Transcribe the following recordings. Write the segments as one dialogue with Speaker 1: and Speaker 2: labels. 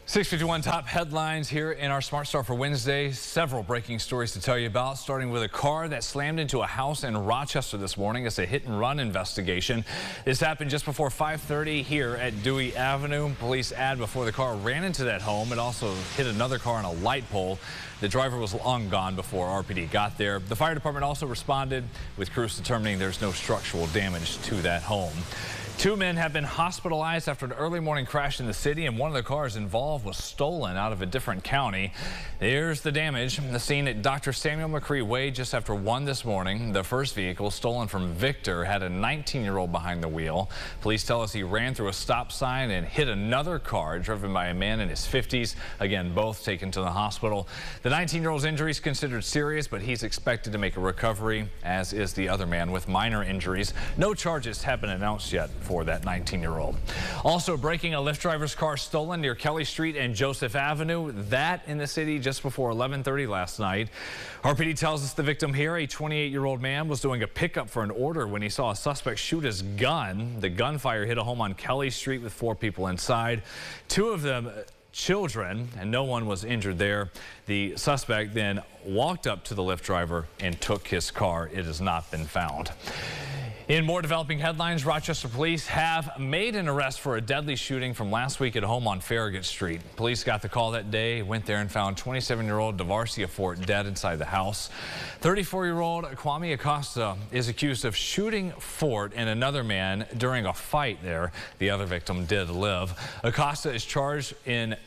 Speaker 1: 6:51 top headlines here in our Smart Start for Wednesday. Several breaking stories to tell you about, starting with a car that slammed into a house in Rochester this morning. It's a hit and run investigation. This happened just before 5:30 here at Dewey Avenue. Police add before the car ran into that home. It also hit another car on a light pole. The driver was long gone before RPD got there. The fire department also responded with crews determining there's no structural damage to that home. Two men have been hospitalized after an early morning crash in the city, and one of the cars involved was stolen out of a different county. There's the damage. The scene at Dr. Samuel McCree Way just after 1 this morning. The first vehicle, stolen from Victor, had a 19-year-old behind the wheel. Police tell us he ran through a stop sign and hit another car driven by a man in his 50s. Again, both taken to the hospital. The 19-year-old's injuries considered serious, but he's expected to make a recovery, as is the other man with minor injuries. No charges have been announced yet for that 19-year-old. Also breaking, a Lyft driver's car stolen near Kelly Street and Joseph Avenue. That in the city just before 11:30 last night. RPD tells us the victim here, a 28-year-old man, was doing a pickup for an order when he saw a suspect shoot his gun. The gunfire hit a home on Kelly Street with 4 people inside. 2 of them children, and no one was injured there. The suspect then walked up to the Lyft driver and took his car. It has not been found. In more developing headlines, Rochester police have made an arrest for a deadly shooting from last week at a home on Farragut Street. Police got the call that day, went there and found 27-year-old Devarcia Fort dead inside the house. 34-year-old Kwame Acosta is accused of shooting Fort and another man during a fight there. The other victim did live. Acosta is charged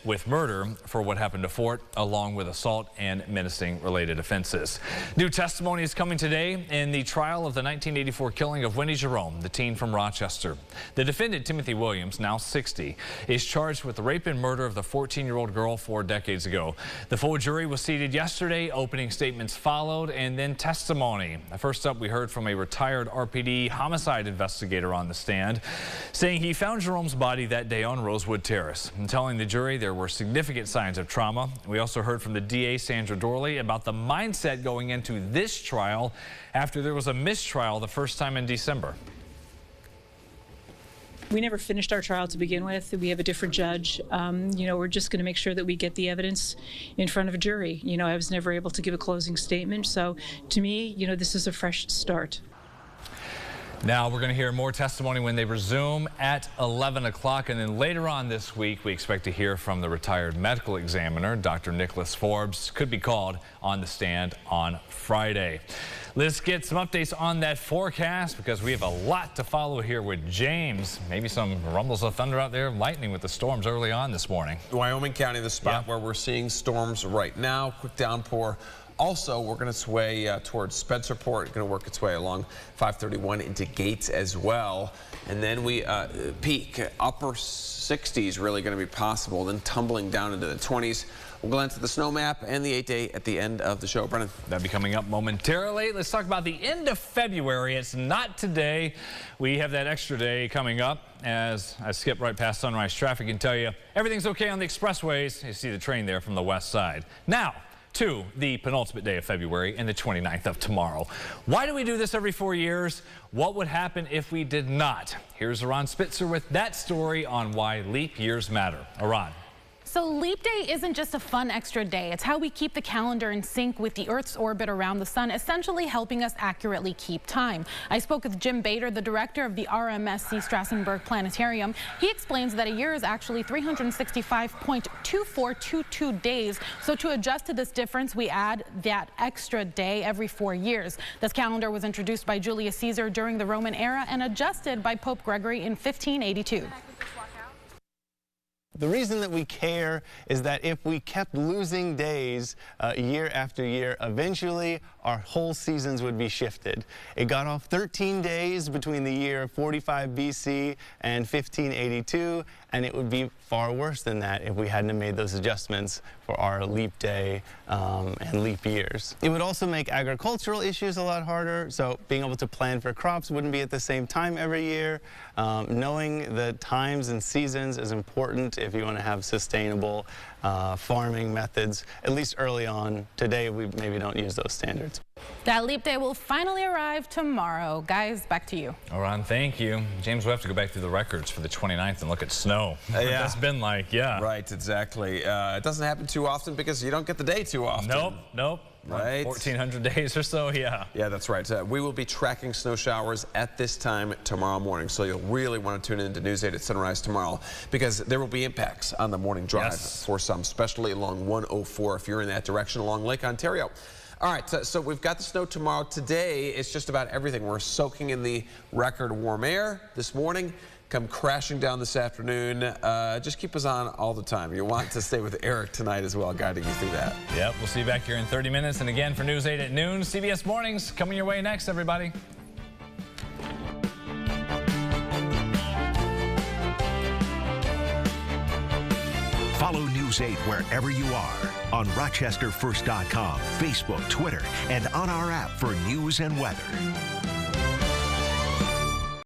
Speaker 1: with murder for what happened to Fort, along with assault and menacing related offenses. New testimony is coming today in the trial of the 1984 killing of Winnie Jerome, the teen from Rochester. The defendant, Timothy Williams, now 60, is charged with the rape and murder of the 14-year-old girl 4 decades ago. The full jury was seated yesterday. Opening statements followed, and then testimony. First up, we heard from a retired RPD homicide investigator on the stand, saying he found Jerome's body that day on Rosewood Terrace, and telling the jury there were significant signs of trauma. We also heard from the DA, Sandra Dorley, about the mindset going into this trial after there was a mistrial the first time in December.
Speaker 2: We never finished our trial to begin with. We have a different judge. We're just going to make sure that we get the evidence in front of a jury. I was never able to give a closing statement. So to me, this is a fresh start.
Speaker 1: Now we're going to hear more testimony when they resume at 11 o'clock. And then later on this week, we expect to hear from the retired medical examiner, Dr. Nicholas Forbes. Could be called on the stand on Friday. Let's get some updates on that forecast, because we have a lot to follow here with James. Maybe some rumbles of thunder out there, lightning with the storms early on this morning.
Speaker 3: Wyoming County, the spot where we're seeing storms right now. Quick downpour. Also, we're going to sway towards Spencerport. Going to work its way along 531 into Gates as well. And then we peak upper 60s, really going to be possible, then tumbling down into the 20s. We'll glance at the snow map and the 8-day at the end of the show. Brennan.
Speaker 1: That'll be coming up momentarily. Let's talk about the end of February. It's not today. We have that extra day coming up. As I skip right past sunrise traffic and tell you everything's okay on the expressways. You see the train there from the west side. Now to the penultimate day of February and the 29th of tomorrow. Why do we do this every 4 years? What would happen if we did not? Here's Aran Spitzer with that story on why leap years matter. Aran.
Speaker 4: So Leap Day isn't just a fun extra day. It's how we keep the calendar in sync with the Earth's orbit around the sun, essentially helping us accurately keep time. I spoke with Jim Bader, the director of the RMSC Strassenberg Planetarium. He explains that a year is actually 365.2422 days. So to adjust to this difference, we add that extra day every 4 years. This calendar was introduced by Julius Caesar during the Roman era and adjusted by Pope Gregory in 1582.
Speaker 5: The reason that we care is that if we kept losing days year after year, eventually our whole seasons would be shifted. It got off 13 days between the year 45 BC and 1582, and it would be far worse than that if we hadn't made those adjustments for our leap day and leap years. It would also make agricultural issues a lot harder, so being able to plan for crops wouldn't be at the same time every year. Knowing the times and seasons is important if you want to have sustainable farming methods, at least early on. Today, we maybe don't use those standards.
Speaker 4: That leap day will finally arrive tomorrow. Guys, back to you.
Speaker 1: All right, thank you. James, we have to go back through the records for the 29th and look at snow.
Speaker 3: Yeah.
Speaker 1: That's been like, yeah.
Speaker 3: Right, exactly. It doesn't happen too often because you don't get the day too often.
Speaker 1: Nope.
Speaker 3: Right.
Speaker 1: 1,400 days or so, yeah.
Speaker 3: Yeah, that's right. We will be tracking snow showers at this time tomorrow morning, so you'll really want to tune in to News 8 at sunrise tomorrow because there will be impacts on the morning drive for some, especially along 104 if you're in that direction along Lake Ontario. All right, so we've got the snow tomorrow. Today, it's just about everything. We're soaking in the record warm air this morning, come crashing down this afternoon. Just keep us on all the time. You want to stay with Eric tonight as well, guiding you through that.
Speaker 1: Yep, we'll see you back here in 30 minutes. And again, for News 8 at noon, CBS Mornings coming your way next, everybody.
Speaker 6: Follow News 8 wherever you are on RochesterFirst.com, Facebook, Twitter, and on our app for news and weather.